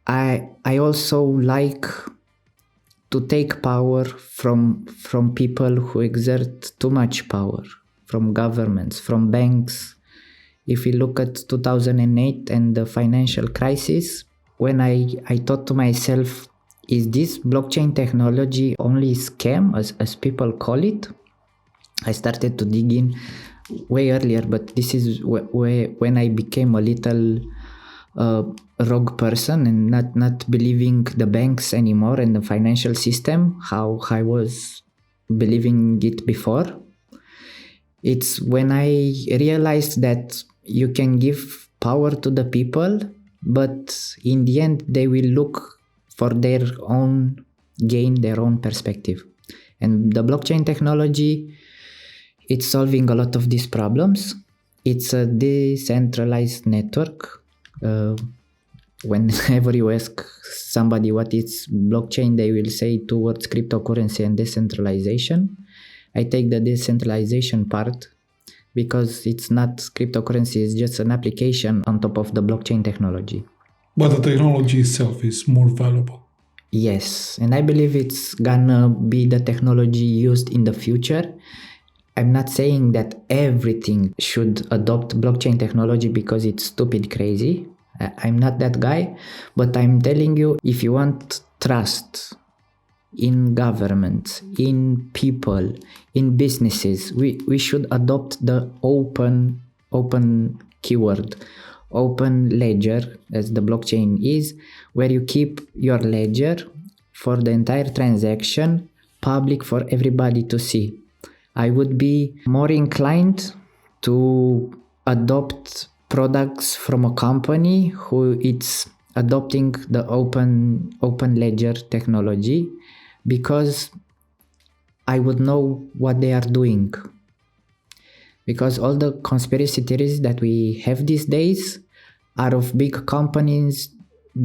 I also like to take power from people who exert too much power, from governments, from banks. If we look at 2008 and the financial crisis, when I thought to myself, is this blockchain technology only scam, as people call it? I started to dig in way earlier, but this is when I became a little rogue person and not believing the banks anymore and the financial system, how I was believing it before. It's when I realized that you can give power to the people, but in the end they will look for their own gain, their own perspective. And the blockchain technology, it's solving a lot of these problems. It's a decentralized network. Whenever you ask somebody what is blockchain, they will say two words: cryptocurrency and decentralization. I take the decentralization part because it's not cryptocurrency, it's just an application on top of the blockchain technology. But the technology itself is more valuable. Yes, and I believe it's gonna be the technology used in the future. I'm not saying that everything should adopt blockchain technology because it's stupid crazy. I'm not that guy, but I'm telling you, if you want trust in governments, in people, in businesses, we should adopt the open keyword, open ledger, as the blockchain is, where you keep your ledger for the entire transaction public for everybody to see. I would be more inclined to adopt products from a company who is adopting the open ledger technology, because I would know what they are doing. Because all the conspiracy theories that we have these days are of big companies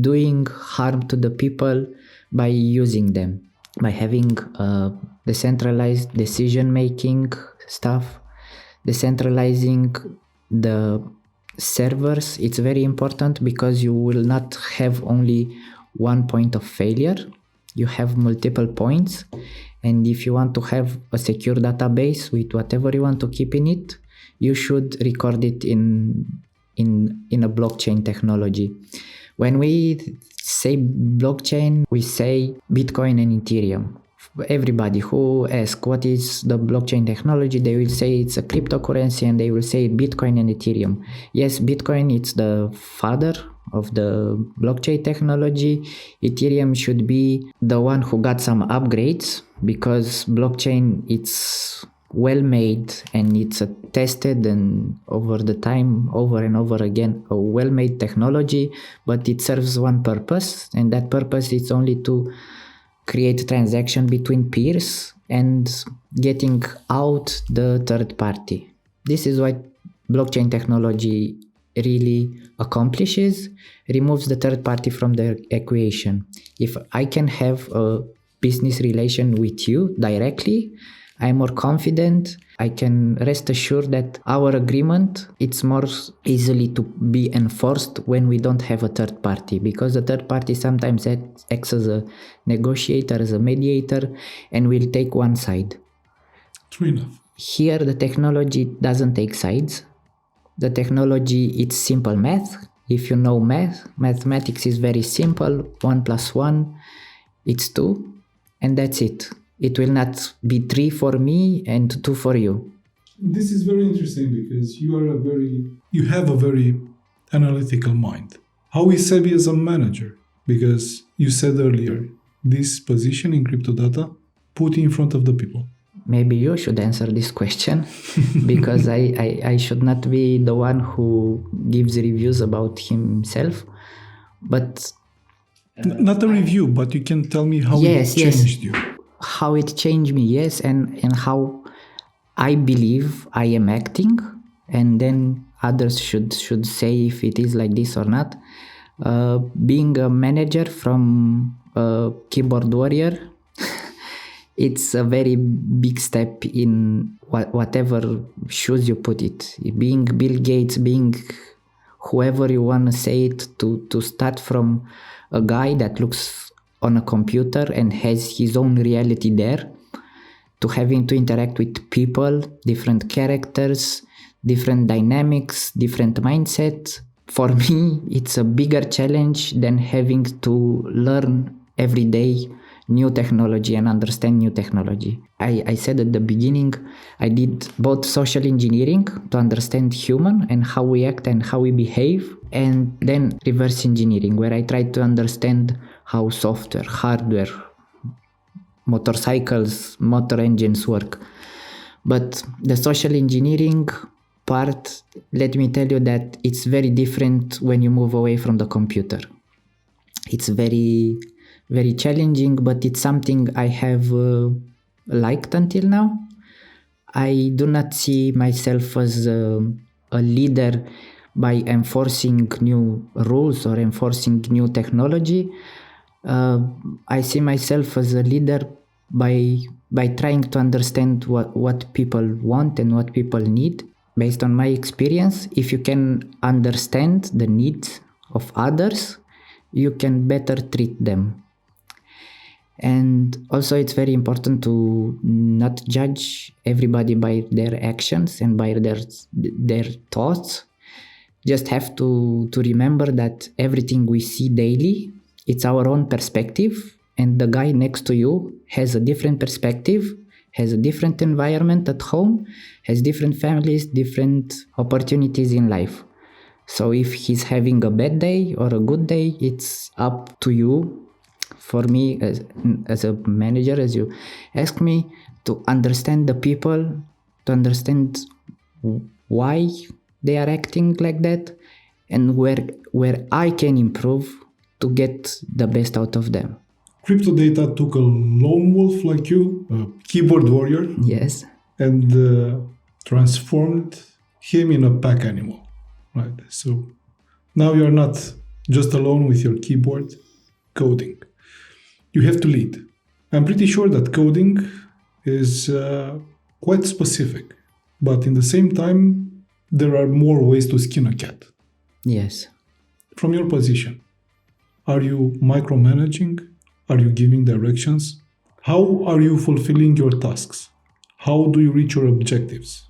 doing harm to the people by using them, by having decentralized decision-making stuff, decentralizing the servers. It's very important because you will not have only one point of failure. You have multiple points, and if you want to have a secure database with whatever you want to keep in it, you should record it in a blockchain technology. When we say blockchain, we say Bitcoin and Ethereum. Everybody who asks what is the blockchain technology, they will say it's a cryptocurrency, and they will say Bitcoin and Ethereum. Yes, Bitcoin, it's the father of the blockchain technology. Ethereum should be the one who got some upgrades, because blockchain, it's well made and it's a tested and over the time, over and over again, a well made technology, but it serves one purpose, and that purpose is only to create transaction between peers and getting out the third party. This is what blockchain technology really accomplishes, removes the third party from the equation. If I can have a business relation with you directly, I'm more confident. I can rest assured that our agreement, it's more easily to be enforced when we don't have a third party, because the third party sometimes acts as a negotiator, as a mediator, and will take one side. True enough. Here, the technology doesn't take sides. The technology, it's simple math. If you know mathematics is very simple. 1 + 1, it's 2, and that's it. It will not be 3 for me and 2 for you. This is very interesting because you have a very analytical mind. How is Sebi as a manager? Because you said earlier, this position in CryptoDATA put in front of the people. Maybe you should answer this question because I should not be the one who gives reviews about himself. But not a review, but you can tell me how Yes, it changed you. how it changed me, yes, and how I believe I am acting, and then others should say if it is like this or not. Being a manager from a keyboard warrior, it's a very big step in whatever shoes you put it. Being Bill Gates, being whoever you want to say it, to start from a guy that looks on a computer and has his own reality there, to having to interact with people, different characters, different dynamics, different mindsets. For me, it's a bigger challenge than having to learn every day new technology and understand new technology. I said at the beginning, I did both social engineering to understand human and how we act and how we behave, and then reverse engineering, where I tried to understand how software, hardware, motorcycles, motor engines work. But the social engineering part, let me tell you that it's very different when you move away from the computer. It's very, very challenging, but it's something I have liked until now. I do not see myself as a leader by enforcing new rules or enforcing new technology. I see myself as a leader by trying to understand what people want and what people need. Based on my experience, if you can understand the needs of others, you can better treat them. And also it's very important to not judge everybody by their actions and by their thoughts. Just have to remember that everything we see daily, it's our own perspective, and the guy next to you has a different perspective, has a different environment at home, has different families, different opportunities in life. So if he's having a bad day or a good day, it's up to you. For me, as a manager, as you ask me, to understand the people, to understand why they are acting like that, and where I can improve to get the best out of them. CryptoDATA took a lone wolf like you, a keyboard warrior, Yes. and transformed him in a pack animal. Right. So now you're not just alone with your keyboard coding. You have to lead. I'm pretty sure that coding is quite specific, but in the same time, there are more ways to skin a cat. Yes. From your position, are you micromanaging? Are you giving directions? How are you fulfilling your tasks? How do you reach your objectives?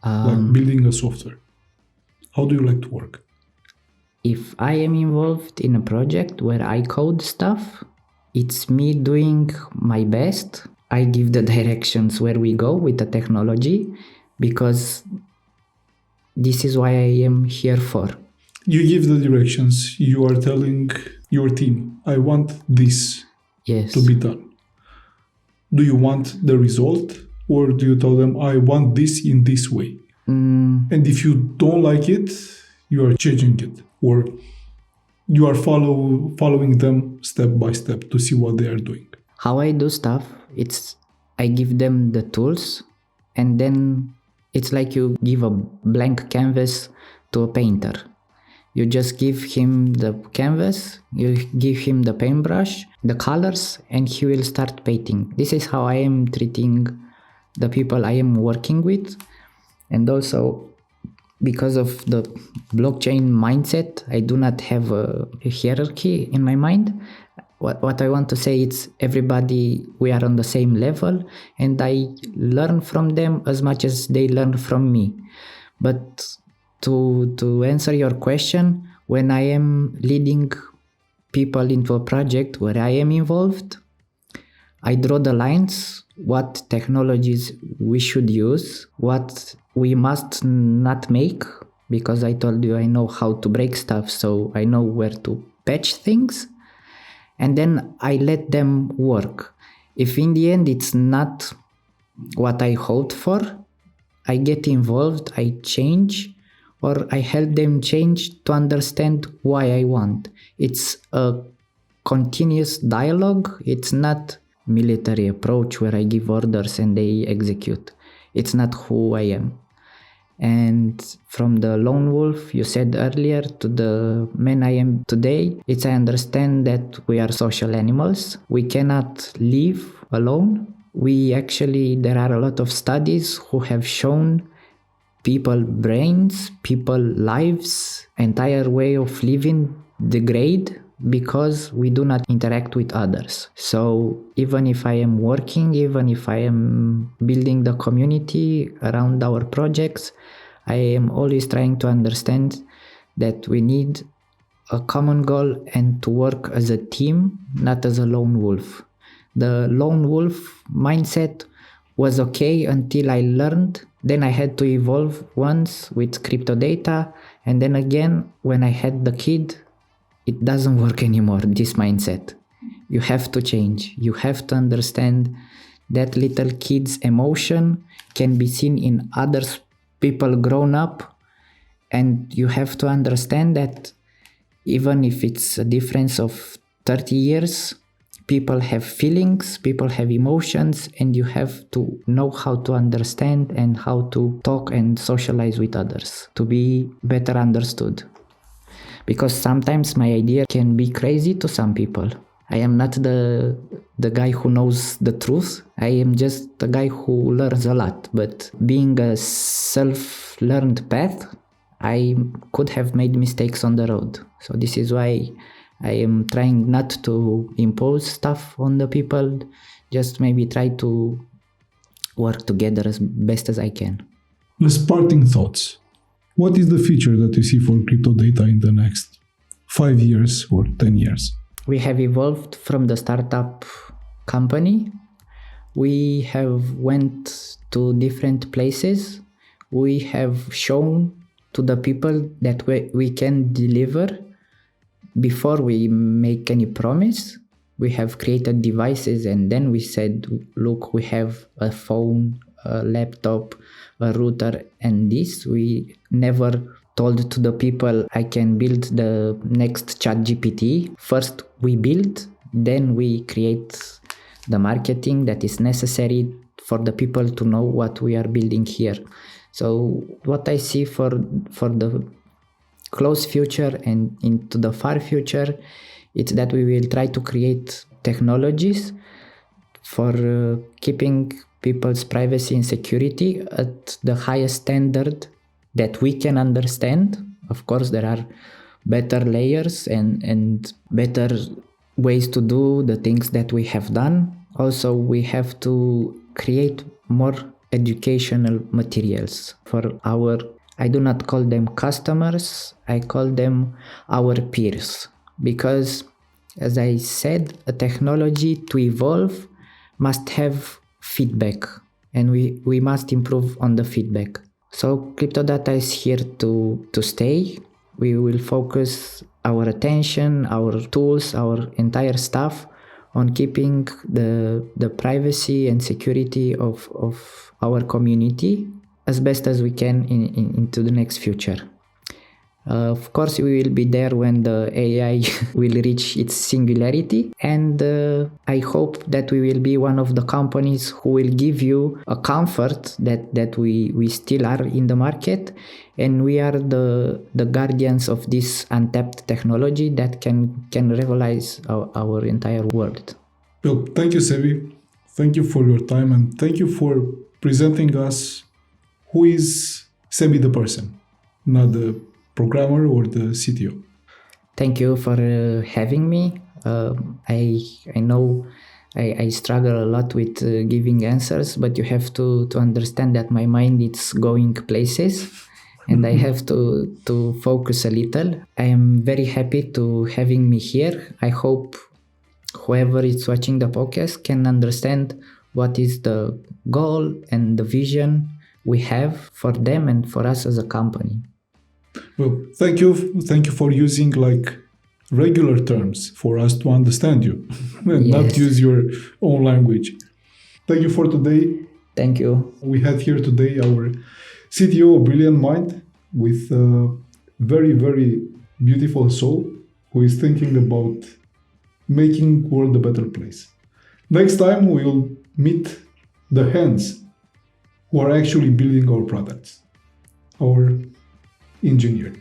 Like building a software. How do you like to work? If I am involved in a project where I code stuff, it's me doing my best. I give the directions where we go with the technology, because this is why I am here for. You give the directions. You are telling your team, I want this to be done. Do you want the result, or do you tell them, I want this in this way? And if you don't like it, you are changing it, or you are following them step by step to see what they are doing. How I do stuff, it's I give them the tools, and then it's like you give a blank canvas to a painter. You just give him the canvas, you give him the paintbrush, the colors, and he will start painting. This is how I am treating the people I am working with. And also, because of the blockchain mindset, I do not have a hierarchy in my mind. What I want to say is everybody, we are on the same level, and I learn from them as much as they learn from me. But to answer your question, when I am leading people into a project where I am involved, I draw the lines, what technologies we should use, what we must not make, because I told you I know how to break stuff, so I know where to patch things, and then I let them work. If in the end it's not what I hoped for, I get involved, I change, or I help them change to understand why I want. It's a continuous dialogue. It's not military approach where I give orders and they execute. It's not who I am. And from the lone wolf you said earlier to the man I am today, it's I understand that we are social animals. We cannot live alone. There are a lot of studies who have shown people brains, people lives, entire way of living degrade because we do not interact with others. So even if I am working, even if I am building the community around our projects, I am always trying to understand that we need a common goal and to work as a team, not as a lone wolf. The lone wolf mindset was okay until I learned. Then I had to evolve once with CryptoDATA, and then again when I had the kid, it doesn't work anymore, this mindset. You have to change. You have to understand that little kid's emotion can be seen in other people grown up, and you have to understand that even if it's a difference of 30 years, people have feelings, people have emotions, and you have to know how to understand and how to talk and socialize with others to be better understood. Because sometimes my idea can be crazy to some people. I am not the guy who knows the truth. I am just a guy who learns a lot. But being a self-learned path, I could have made mistakes on the road. So this is why I am trying not to impose stuff on the people, just maybe try to work together as best as I can. Let's parting thoughts. What is the future that you see for CryptoDATA in the next 5 years or 10 years? We have evolved from the startup company. We have went to different places. We have shown to the people that we can deliver before we make any promise. We have created devices and then we said, look, we have a phone, a laptop, a router, and this. We never told to the people, I can build the next ChatGPT. First we build, then we create the marketing that is necessary for the people to know what we are building here. So what I see for the close future and into the far future, it's that we will try to create technologies for keeping people's privacy and security at the highest standard that we can understand. Of course, there are better layers and better ways to do the things that we have done. Also, we have to create more educational materials for our, I do not call them customers, I call them our peers. Because, as I said, a technology to evolve must have feedback, and we must improve on the feedback. So CryptoDATA is here to stay. We will focus our attention, our tools, our entire stuff on keeping the privacy and security of our community as best as we can into the next future. Of course, we will be there when the AI will reach its singularity, and I hope that we will be one of the companies who will give you a comfort that we still are in the market, and we are the guardians of this untapped technology that can revolutionize our entire world. Well, thank you, Sebi. Thank you for your time, and thank you for presenting us who is Sebi the person, not the programmer or the CTO. Thank you for having me. I know I struggle a lot with giving answers, but you have to understand that my mind is going places and I have to focus a little. I am very happy to having me here. I hope whoever is watching the podcast can understand what is the goal and the vision we have for them and for us as a company. Well, thank you for using like regular terms for us to understand you and not use your own language. Thank you for today. Thank you. We had here today our CTO, a brilliant mind with a very, very beautiful soul who is thinking about making world a better place. Next time we will meet the hands who are actually building our products, our engineer.